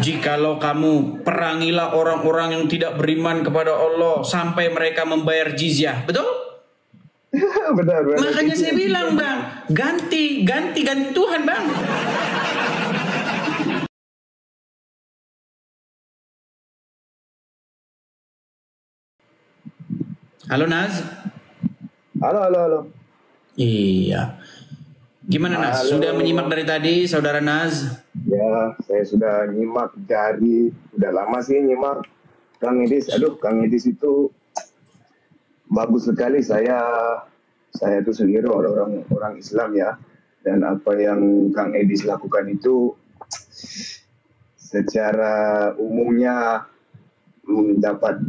jikalau kamu perangilah orang-orang yang tidak beriman kepada Allah sampai mereka membayar jizyah. Betul? Benar. Makanya saya bilang, Bang, ganti Tuhan, Bang. Halo Naz. Halo. Iya. Gimana Naz? Halo. Sudah menyimak dari tadi, Saudara Naz? Ya, saya sudah nyimak udah lama sih nyimak Kang Edis. Aduh, Kang Edis itu bagus sekali. Saya itu sendiri orang Islam ya. Dan apa yang Kang Edis lakukan itu secara umumnya dapat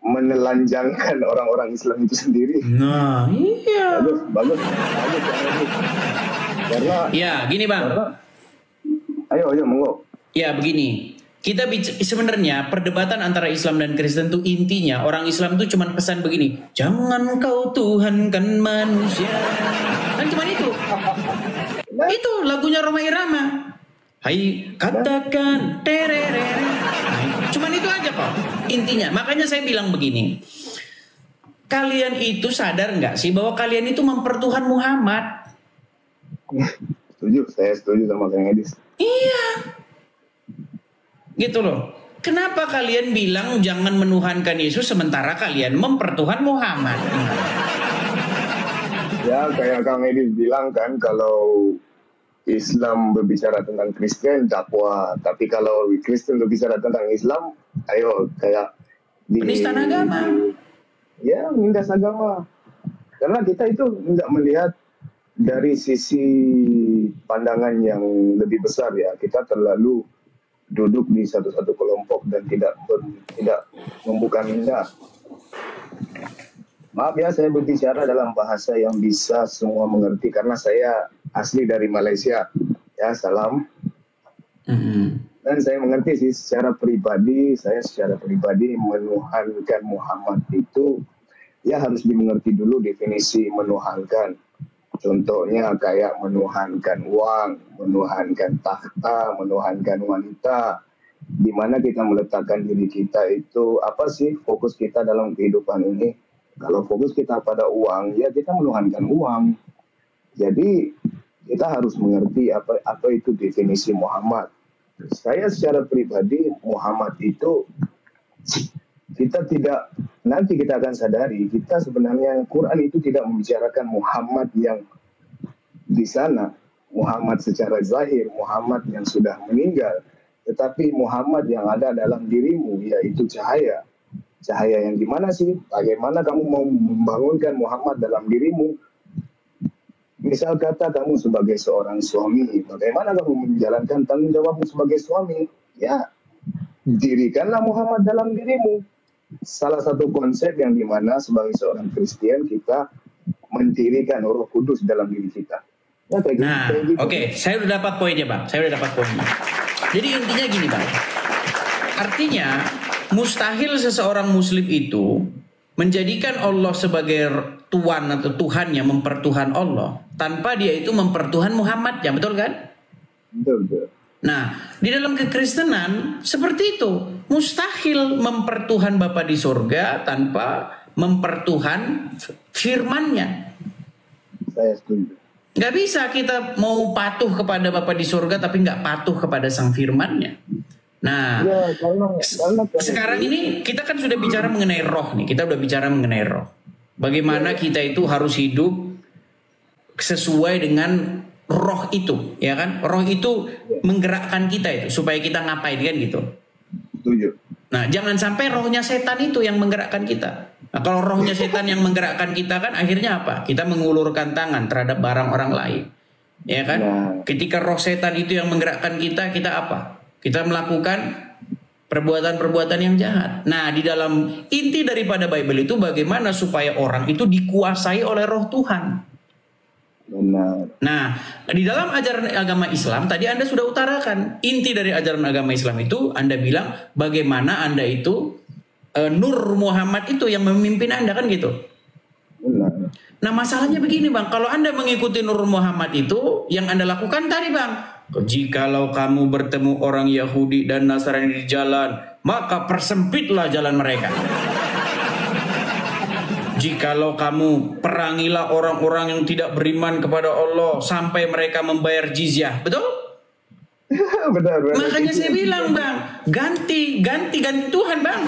menelanjangkan orang-orang Islam itu sendiri. Nah, iya. Bagus. Karena ya, gini Bang. Ayo monggo. Ya, begini. Kita sebenarnya perdebatan antara Islam dan Kristen itu intinya orang Islam itu cuma pesan begini, jangan kau tuhankan manusia. Kan cuma itu. Itu lagunya Rhoma Irama. Hai katakan tererere. Cuman itu aja kok intinya. Makanya saya bilang begini, kalian itu sadar nggak sih bahwa kalian itu mempertuhan Muhammad? Saya setuju sama Kang Edis. Iya, gitu loh. Kenapa kalian bilang jangan menuhankan Yesus sementara kalian mempertuhan Muhammad? Ya kayak Kang Edis bilang kan, kalau Islam berbicara tentang Kristen dakwah, tapi kalau Kristen berbicara tentang Islam, ayo kayak penistaan agama. Ya, menindas agama. Karena kita itu nggak melihat dari sisi pandangan yang lebih besar ya. Kita terlalu duduk di satu-satu kelompok dan tidak membuka minda. Maaf ya, saya berbicara dalam bahasa yang bisa semua mengerti karena saya asli dari Malaysia. Ya, salam. Dan saya mengerti sih secara pribadi menuhankan Muhammad itu ya harus dimengerti dulu definisi menuhankan. Contohnya kayak menuhankan uang, menuhankan takhta, menuhankan wanita. Di mana kita meletakkan diri kita itu, apa sih fokus kita dalam kehidupan ini? Kalau fokus kita pada uang, ya kita menuhankan uang. Jadi kita harus mengerti apa itu definisi Muhammad. Saya secara pribadi Muhammad itu nanti kita akan sadari kita sebenarnya Quran itu tidak membicarakan Muhammad yang di sana, Muhammad secara zahir, Muhammad yang sudah meninggal, tetapi Muhammad yang ada dalam dirimu, yaitu cahaya. Cahaya yang gimana sih? Bagaimana kamu mau membangunkan Muhammad dalam dirimu? Misal kata kamu sebagai seorang suami, bagaimana kamu menjalankan tanggung jawabmu sebagai suami? Ya, dirikanlah Muhammad dalam dirimu. Salah satu konsep yang dimana sebagai seorang Kristen kita mendirikan Roh Kudus dalam diri kita. Ya, gitu. Oke, saya udah dapat poinnya Bang. Jadi intinya gini Bang. Artinya mustahil seseorang Muslim itu menjadikan Allah sebagai Tuhan atau Tuhannya, mempertuhan Allah tanpa dia itu mempertuhan Muhammadnya, betul kan? Betul. Nah, di dalam kekristenan seperti itu. Mustahil mempertuhan Bapa di surga tanpa mempertuhan firman-Nya. Saya setuju. Gak bisa kita mau patuh kepada Bapa di surga tapi gak patuh kepada sang firman-Nya. Nah, ya, sekarang ini kita kan sudah bicara mengenai roh nih. Kita udah bicara mengenai roh. Bagaimana kita itu harus hidup sesuai dengan roh itu, ya kan? Roh itu menggerakkan kita itu supaya kita ngapain kan gitu. Setuju. Nah, jangan sampai rohnya setan itu yang menggerakkan kita. Nah, kalau rohnya setan yang menggerakkan kita kan akhirnya apa? Kita mengulurkan tangan terhadap barang orang lain. Ya kan? Ketika roh setan itu yang menggerakkan kita, kita apa? Kita melakukan perbuatan-perbuatan yang jahat. Nah, di dalam inti daripada Bible itu bagaimana supaya orang itu dikuasai oleh roh Tuhan. Benar. Nah, di dalam ajaran agama Islam tadi Anda sudah utarakan. Inti dari ajaran agama Islam itu Anda bilang bagaimana Anda itu Nur Muhammad itu yang memimpin Anda kan gitu. Benar. Nah, masalahnya begini Bang, kalau Anda mengikuti Nur Muhammad itu yang Anda lakukan tadi Bang, Jikalau kamu bertemu orang Yahudi dan Nasrani di jalan, maka persempitlah jalan mereka. Jikalau kamu perangilah orang-orang yang tidak beriman kepada Allah sampai mereka membayar jizyah. Betul? Benar. Makanya saya bilang, Bang, ganti Tuhan, Bang.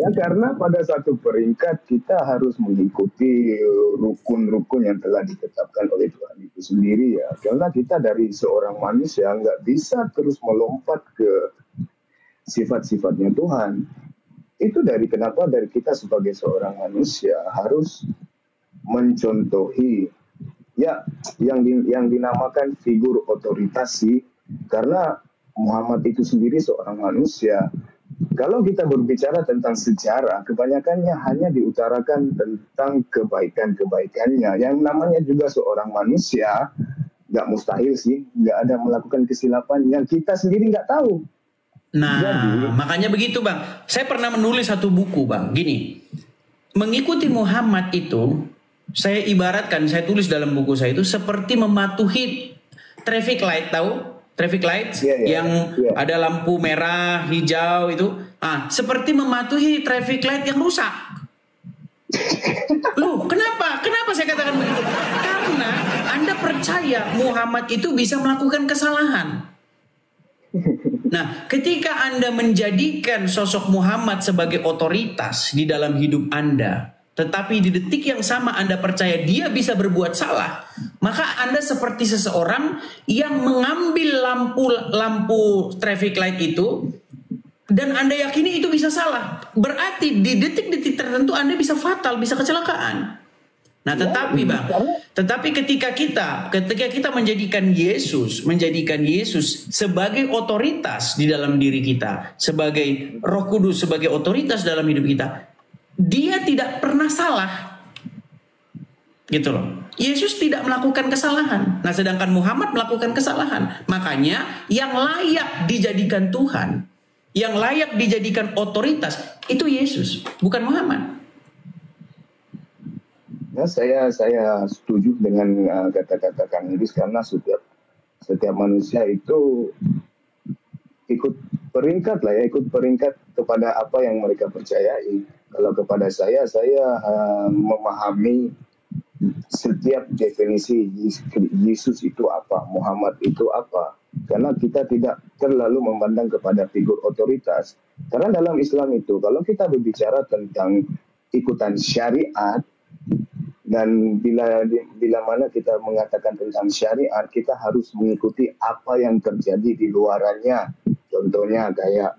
Ya, karena pada satu peringkat kita harus mengikuti rukun-rukun yang telah ditetapkan oleh Tuhan itu sendiri ya. Karena kita dari seorang manusia nggak bisa terus melompat ke sifat-sifatnya Tuhan. Itu dari kita sebagai seorang manusia harus mencontohi ya yang dinamakan figur otoritas sih. Karena Muhammad itu sendiri seorang manusia. Kalau kita berbicara tentang sejarah, kebanyakannya hanya diutarakan tentang kebaikan-kebaikannya. Yang namanya juga seorang manusia, nggak mustahil sih, nggak ada melakukan kesilapan yang kita sendiri nggak tahu. Nah, makanya begitu, Bang. Saya pernah menulis satu buku, Bang. Gini, mengikuti Muhammad itu, saya ibaratkan, saya tulis dalam buku saya itu seperti mematuhi traffic light, tahu? Traffic light yang ada lampu merah, hijau itu. Seperti mematuhi traffic light yang rusak. Loh, kenapa? Kenapa saya katakan begitu? Karena Anda percaya Muhammad itu bisa melakukan kesalahan. Nah, ketika Anda menjadikan sosok Muhammad sebagai otoritas di dalam hidup Anda, tetapi di detik yang sama Anda percaya dia bisa berbuat salah, maka Anda seperti seseorang yang mengambil lampu traffic light itu dan Anda yakini itu bisa salah. Berarti di detik-detik tertentu Anda bisa fatal, bisa kecelakaan. Nah, tetapi ketika kita menjadikan Yesus sebagai otoritas di dalam diri kita, sebagai Roh Kudus sebagai otoritas dalam hidup kita, dia tidak pernah salah, gitu loh. Yesus tidak melakukan kesalahan. Nah, sedangkan Muhammad melakukan kesalahan. Makanya yang layak dijadikan Tuhan, yang layak dijadikan otoritas itu Yesus, bukan Muhammad. Ya, saya setuju dengan kata-kata Kang Idris, karena setiap manusia itu ikut peringkat kepada apa yang mereka percayai. Kalau kepada saya memahami setiap definisi Yesus itu apa, Muhammad itu apa. Karena kita tidak terlalu memandang kepada figur otoritas. Karena dalam Islam itu, kalau kita berbicara tentang ikutan syariat, dan bila mana kita mengatakan tentang syariat, kita harus mengikuti apa yang terjadi di luarannya. Contohnya kayak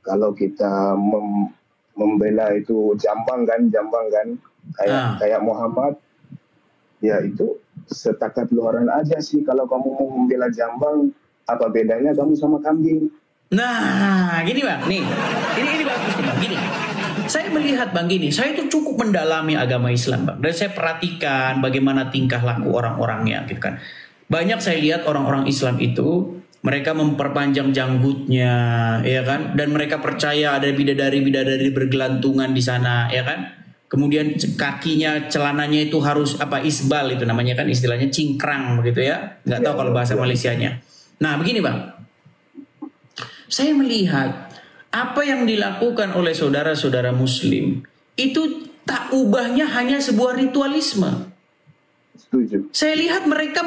kalau kita membela itu jambang kan, kayak Muhammad, ya itu setakat luaran aja sih. Kalau kamu mau membela jambang, apa bedanya kamu sama kambing? Nah, gini Bang, ini bagus nih Bang, gini. Saya melihat Bang gini, saya itu cukup mendalami agama Islam Bang, dan saya perhatikan bagaimana tingkah laku orang-orangnya gitu kan. Banyak saya lihat orang-orang Islam itu mereka memperpanjang janggutnya, ya kan, dan mereka percaya ada bidadari-bidadari bergelantungan di sana, ya kan. Kemudian kakinya, celananya itu harus isbal itu namanya kan, istilahnya cingkrang begitu ya. Nggak tahu kalau bahasa Malaysianya. Nah begini Bang, saya melihat apa yang dilakukan oleh saudara-saudara Muslim itu tak ubahnya hanya sebuah ritualisme. Setuju. Saya lihat mereka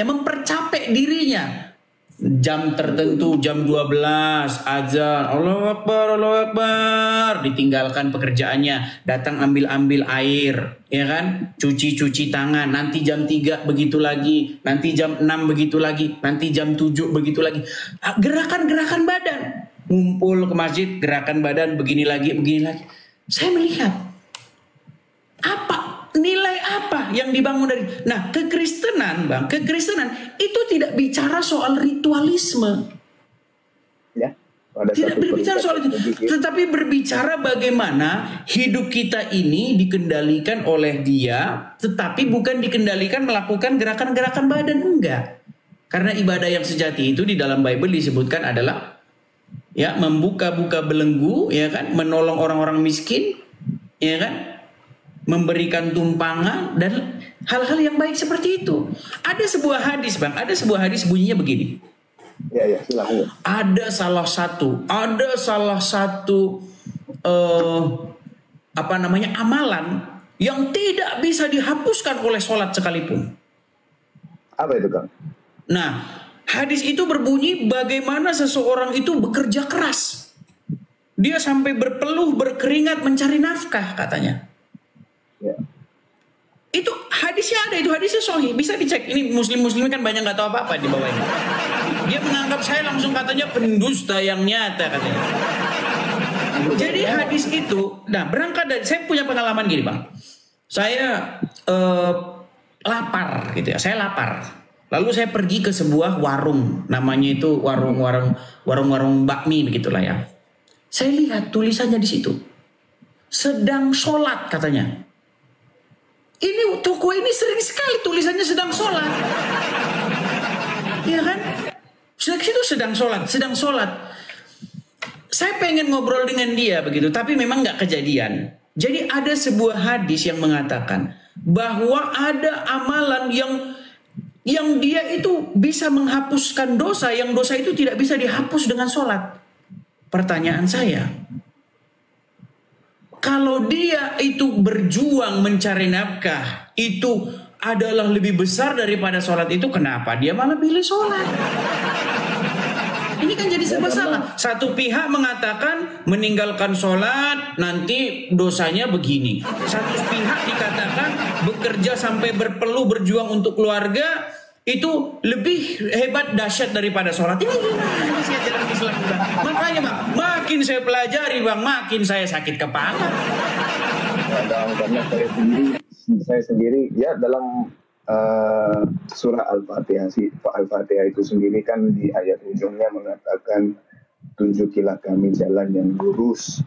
mempercapek dirinya. Jam tertentu, jam 12, azan, Allahu Akbar, ditinggalkan pekerjaannya, datang ambil air, ya kan? Cuci tangan, nanti jam 3 begitu lagi, nanti jam 6 begitu lagi, nanti jam 7 begitu lagi. Gerakan-gerakan badan, ngumpul ke masjid, gerakan badan begini lagi. Saya melihat nilai apa yang dibangun dari kekristenan Bang, kekristenan itu tidak bicara soal ritualisme. Ya, tidak berbicara soal itu, tetapi berbicara bagaimana hidup kita ini dikendalikan oleh Dia, tetapi bukan dikendalikan melakukan gerakan-gerakan badan, enggak. Karena ibadah yang sejati itu di dalam Bible disebutkan adalah ya membuka-buka belenggu, ya kan, menolong orang-orang miskin, ya kan, memberikan tumpangan dan hal-hal yang baik seperti itu. Ada sebuah hadis Bang, ada sebuah hadis bunyinya begini. Ya, silakan. Ada salah satu amalan yang tidak bisa dihapuskan oleh sholat sekalipun. Apa itu, Kang? Nah, hadis itu berbunyi bagaimana seseorang itu bekerja keras. Dia sampai berpeluh, berkeringat mencari nafkah katanya. Ya. Itu hadisnya ada, itu hadisnya sahih, bisa dicek. Ini muslim-muslim kan banyak nggak tahu apa-apa di bawah ini. Dia menganggap saya langsung katanya pendusta yang nyata katanya. Jadi hadis itu, nah berangkat dari, saya punya pengalaman gini Bang. Saya lapar gitu ya, saya lapar. Lalu saya pergi ke sebuah warung, namanya itu warung bakmi begitulah ya. Saya lihat tulisannya di situ, sedang sholat katanya. Ini toko ini sering sekali tulisannya sedang sholat, ya kan? Situ sedang sholat. Saya pengen ngobrol dengan dia begitu, tapi memang nggak kejadian. Jadi ada sebuah hadis yang mengatakan bahwa ada amalan yang dia itu bisa menghapuskan dosa, yang dosa itu tidak bisa dihapus dengan sholat. Pertanyaan saya, kalau dia itu berjuang mencari nafkah, itu adalah lebih besar daripada sholat itu, kenapa dia malah pilih sholat? Ini kan jadi serba salah. Satu pihak mengatakan meninggalkan sholat nanti dosanya begini. Satu pihak dikatakan bekerja sampai berpeluh berjuang untuk keluarga itu lebih hebat dahsyat daripada sholat. Ini gimana sih ajaran Islam? Makanya Bang, makin saya pelajari Bang, makin saya sakit kepala. Karena saya sendiri ya dalam surah Al-Fatihah itu sendiri kan di ayat ujungnya mengatakan tunjukilah kami jalan yang lurus,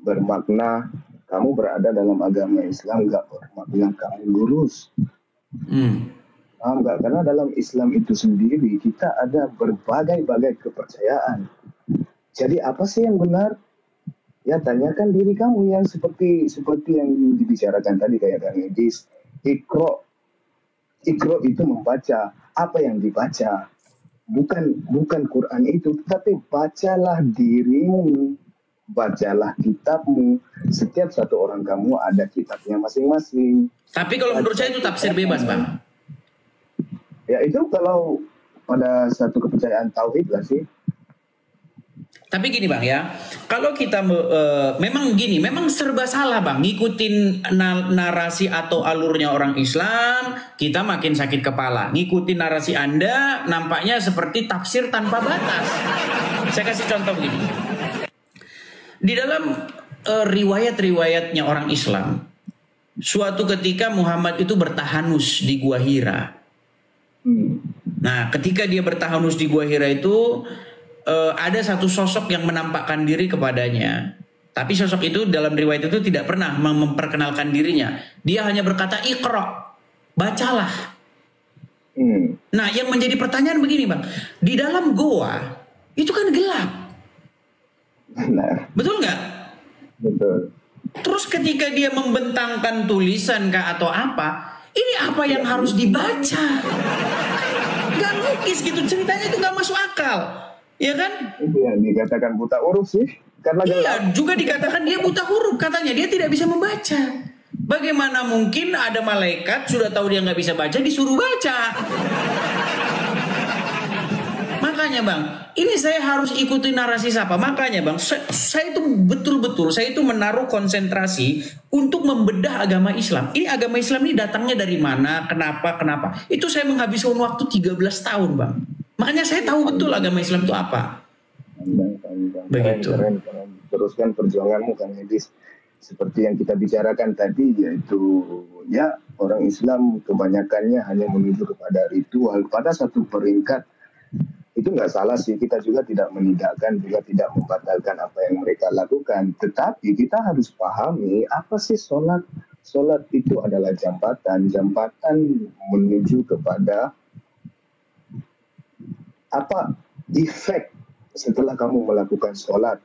bermakna kamu berada dalam agama Islam gak bermakna kamu lurus. Enggak, karena dalam Islam itu sendiri kita ada berbagai-bagai kepercayaan. Jadi apa sih yang benar? Ya tanyakan diri kamu yang seperti yang dibicarakan tadi kayak Kang Edis. Iqra itu membaca, apa yang dibaca bukan Quran itu, tapi bacalah dirimu, bacalah kitabmu. Setiap satu orang kamu ada kitabnya masing-masing. Tapi kalau menurut saya itu tafsir bebas Bang. Ya itu kalau pada satu kepercayaan tauhid lah sih. Tapi gini Bang ya, kalau kita memang serba salah Bang, ngikutin narasi atau alurnya orang Islam, kita makin sakit kepala. Ngikutin narasi Anda nampaknya seperti tafsir tanpa batas. Saya kasih contoh begini. Di dalam riwayat-riwayatnya orang Islam, suatu ketika Muhammad itu bertahanus di Gua Hira. Nah, ketika dia bertahanus di Gua Hira itu ada satu sosok yang menampakkan diri kepadanya. Tapi sosok itu dalam riwayat itu tidak pernah memperkenalkan dirinya. Dia hanya berkata Iqra, bacalah. Nah, yang menjadi pertanyaan begini Bang, di dalam goa itu kan gelap. Betul nggak? Betul. Terus ketika dia membentangkan tulisan kah atau apa, ini apa yang harus dibaca? Gak logis gitu, ceritanya itu gak masuk akal. Ya kan? Itu yang dikatakan buta huruf sih. Karena iya, juga dikatakan dia buta huruf. Katanya dia tidak bisa membaca. Bagaimana mungkin ada malaikat sudah tahu dia nggak bisa baca disuruh baca? Makanya Bang, ini saya harus ikuti narasi siapa? Makanya Bang, saya itu betul-betul, saya itu menaruh konsentrasi untuk membedah agama Islam. Ini agama Islam ini datangnya dari mana? Kenapa? Itu saya menghabiskan waktu 13 tahun Bang. Makanya saya tahu betul agama Islam itu apa. Begitu. Keren. Teruskan perjuanganmu Kang Edis. Seperti yang kita bicarakan tadi, yaitu ya orang Islam kebanyakannya hanya menuju kepada ritual. Pada satu peringkat itu nggak salah sih. Kita juga tidak menidakkan, juga tidak membatalkan apa yang mereka lakukan. Tetapi kita harus pahami apa sih sholat. Sholat itu adalah jambatan menuju kepada apa efek setelah kamu melakukan sholat.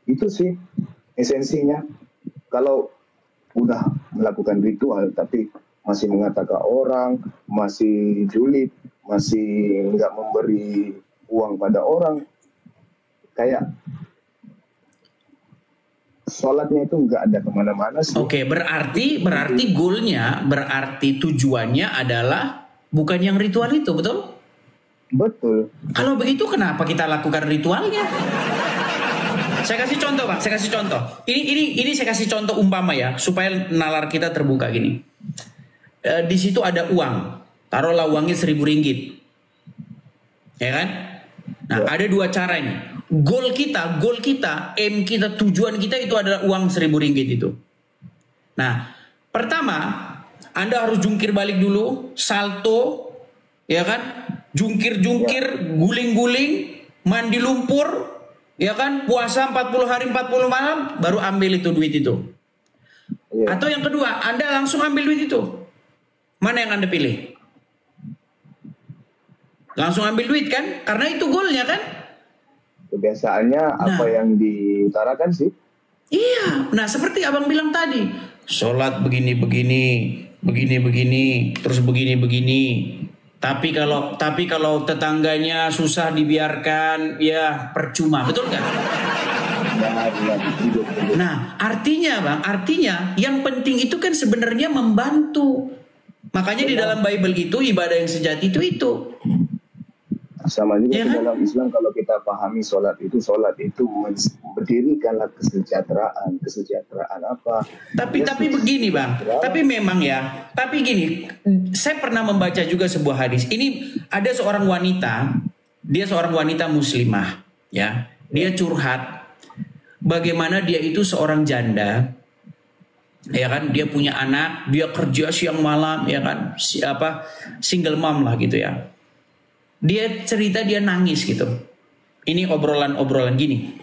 Itu sih esensinya. Kalau udah melakukan ritual, tapi masih mengatakan orang, masih julid, masih nggak memberi uang pada orang, kayak sholatnya itu nggak ada kemana-mana sih. Oke, berarti goalnya, berarti tujuannya adalah bukan yang ritual itu, betul? Betul. Kalau begitu kenapa kita lakukan ritualnya? Saya kasih contoh, Bang. Saya kasih contoh. Ini saya kasih contoh umpama ya, supaya nalar kita terbuka gini. Di situ ada uang. Taruhlah uangnya 1.000 ringgit. Ya kan? Nah, ada dua cara ini. Goal kita, aim kita, tujuan kita itu adalah uang 1.000 ringgit itu. Nah, pertama, Anda harus jungkir balik dulu, salto, ya kan? Jungkir-jungkir, guling-guling, mandi lumpur, ya kan? Puasa 40 hari 40 malam, baru ambil itu duit itu. Atau yang kedua, Anda langsung ambil duit itu. Mana yang Anda pilih? Langsung ambil duit kan? Karena itu goalnya kan? Kebiasaannya apa yang diutarakan sih? Iya. Nah, seperti abang bilang tadi, sholat begini, terus begini. Tapi kalau tetangganya susah dibiarkan, ya percuma, betul nggak? Nah, artinya yang penting itu kan sebenarnya membantu. Makanya di dalam Bible itu ibadah yang sejati itu. Sama juga ya, dalam Islam kalau kita pahami sholat itu berdirikanlah kesejahteraan apa. Tapi begini Bang, tapi memang ya, tapi gini, saya pernah membaca juga sebuah hadis. Ini ada seorang wanita, dia seorang wanita muslimah, ya, dia curhat bagaimana dia itu seorang janda, ya kan, dia punya anak, dia kerja siang malam, ya kan, single mom lah gitu ya. Dia cerita dia nangis gitu. Ini obrolan gini.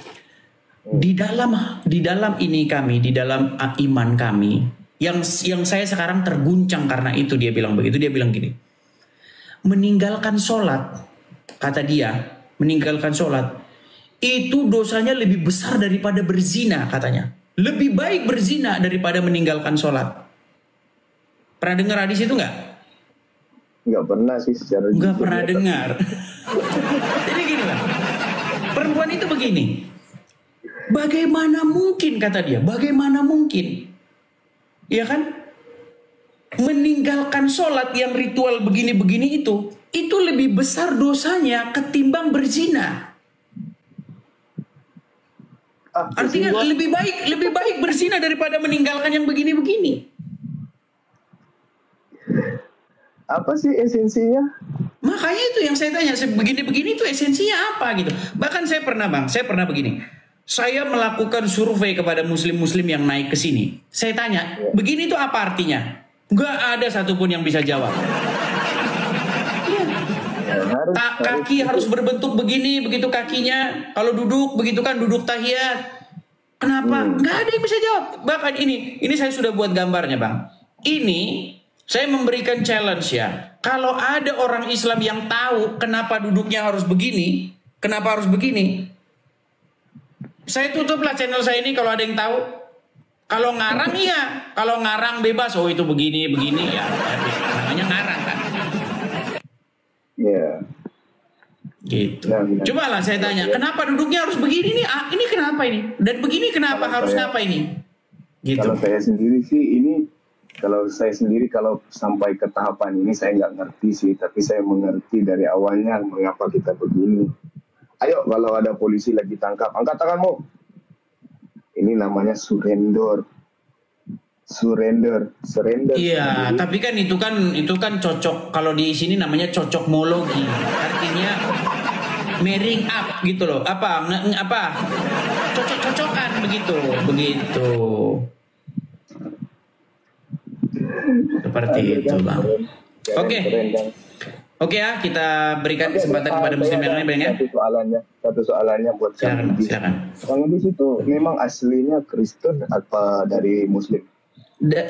Di dalam ini kami, di dalam iman kami, yang saya sekarang terguncang karena itu dia bilang begitu. Dia bilang gini. Meninggalkan sholat, kata dia, meninggalkan sholat itu dosanya lebih besar daripada berzina katanya. Lebih baik berzina daripada meninggalkan sholat. Pernah dengar hadis itu nggak? Nggak pernah sih secara nggak pernah dengar. Jadi gini lah, perempuan itu begini, bagaimana mungkin kata dia, bagaimana mungkin, ya kan, meninggalkan sholat yang ritual begini-begini itu lebih besar dosanya ketimbang berzina. Artinya lebih baik berzina daripada meninggalkan yang begini-begini. Apa sih esensinya? Makanya itu yang saya tanya, begini-begini itu esensinya apa gitu. Bahkan saya pernah begini. Saya melakukan survei kepada muslim-muslim yang naik ke sini. Saya tanya, begini itu apa artinya? Nggak ada satupun yang bisa jawab. Kaki harus berbentuk begini, begitu kakinya. Kalau duduk, begitu kan duduk tahiyat. Kenapa? Nggak ada yang bisa jawab. Bahkan ini saya sudah buat gambarnya Bang. Ini saya memberikan challenge ya. Kalau ada orang Islam yang tahu kenapa duduknya harus begini, kenapa harus begini, saya tutuplah channel saya ini kalau ada yang tahu. Kalau ngarang iya, kalau ngarang bebas. Oh itu begini ya. Namanya ngarang kan. Iya. Gitu. Coba lah saya tanya, kenapa duduknya harus begini nih? Ini kenapa ini? Dan begini kenapa harus ngapa ini? Gitu. Kalau saya sendiri kalau sampai ke tahapan ini saya nggak ngerti sih, tapi saya mengerti dari awalnya mengapa kita begini. Ayo kalau ada polisi lagi tangkap, angkat tanganmu. Ini namanya surrender. Iya, tapi kan itu kan cocok, kalau di sini namanya cocokmologi. Artinya marrying up gitu loh. Apa? Cocok-cocokan begitu. Seperti itu Bang. Oke ya, kita berikan kesempatan kepada muslim yang lain Bang ya. Satu soalannya buat silakan. Bang Edis itu memang aslinya Kristen apa dari Muslim?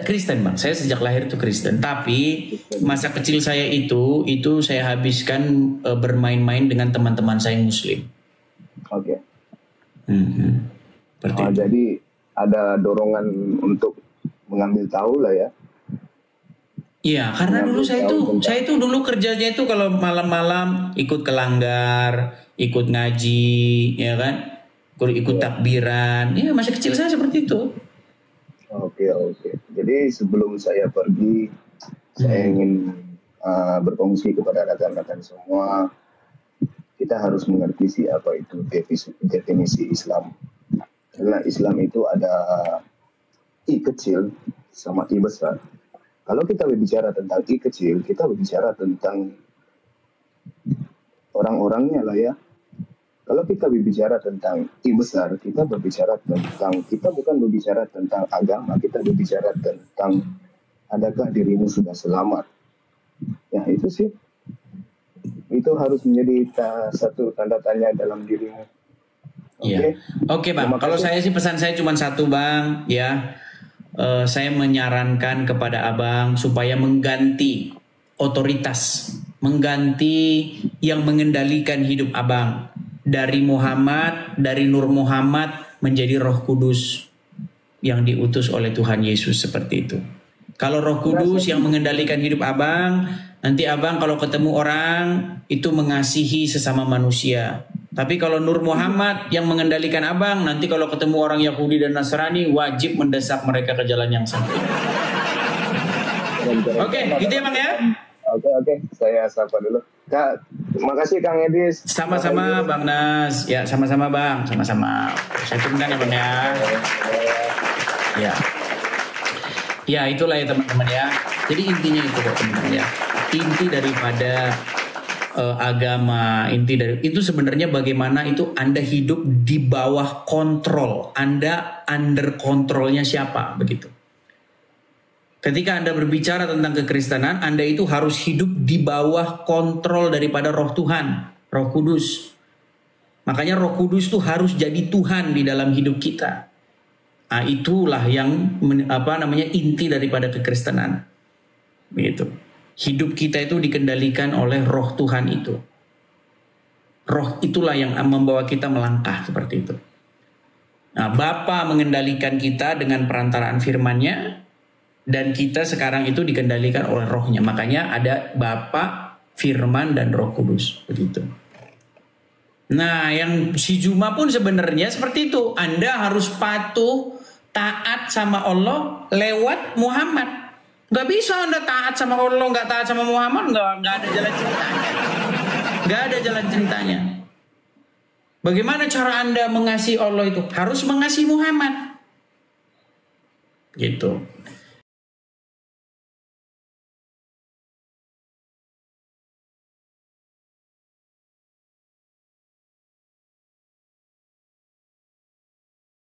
Kristen Bang, saya sejak lahir itu Kristen. Tapi masa kecil saya itu saya habiskan bermain-main dengan teman-teman saya Muslim. Oke. Jadi ada dorongan untuk mengambil tahu lah ya. Iya, karena dulu saya itu dulu kerjanya itu kalau malam-malam ikut ke langgar, ikut ngaji, ya kan, ikut takbiran. Ya masa kecil saya seperti itu. Oke. Jadi sebelum saya pergi, saya ingin berfungsi kepada rekan-rekan semua. Kita harus mengerti apa itu definisi Islam. Karena Islam itu ada I kecil sama I besar. Kalau kita berbicara tentang I kecil, kita berbicara tentang orang-orangnya lah ya. Kalau kita berbicara tentang I besar, kita bukan berbicara tentang agama, kita berbicara tentang adakah dirimu sudah selamat. Ya itu sih. Itu harus menjadi satu tanda tanya dalam dirimu. Iya. Oke Bang, kalau saya sih pesan saya cuma satu Bang, ya. Saya menyarankan kepada Abang supaya mengganti otoritas, mengganti yang mengendalikan hidup Abang dari Muhammad, dari Nur Muhammad menjadi Roh Kudus yang diutus oleh Tuhan Yesus seperti itu. Kalau Roh Kudus yang mengendalikan hidup Abang, nanti Abang kalau ketemu orang itu mengasihi sesama manusia. Tapi kalau Nur Muhammad yang mengendalikan Abang, nanti kalau ketemu orang Yahudi dan Nasrani wajib mendesak mereka ke jalan yang sempit. Oke, gitu ya Bang ya? Oke. Saya sapa dulu. Kak, makasih Kang Edis. Sama-sama Bang Nas. Ya, sama-sama Bang. Sama-sama. Saya turunkan ya Bang ya. Ya. Ya, itulah ya teman-teman ya. Jadi intinya itu kok teman-teman ya. Inti daripada agama, inti dari itu sebenarnya bagaimana itu Anda hidup di bawah kontrol. Anda under kontrolnya siapa begitu. Ketika Anda berbicara tentang kekristenan, Anda itu harus hidup di bawah kontrol daripada Roh Tuhan, Roh Kudus. Makanya Roh Kudus itu harus jadi Tuhan di dalam hidup kita. Nah, itulah yang inti daripada kekristenan. Begitu. Hidup kita itu dikendalikan oleh Roh Tuhan itu. Roh itulah yang membawa kita melangkah seperti itu. Nah, Bapa mengendalikan kita dengan perantaraan firman-Nya, dan kita sekarang itu dikendalikan oleh Roh-Nya. Makanya ada Bapa, Firman, dan Roh Kudus. Begitu. Nah, yang si Juma pun sebenarnya seperti itu. Anda harus patuh, taat sama Allah lewat Muhammad. Gak bisa Anda taat sama Allah, gak taat sama Muhammad, gak ada jalan ceritanya. Gak ada jalan ceritanya. Bagaimana cara Anda mengasihi Allah itu? Harus mengasihi Muhammad. Gitu.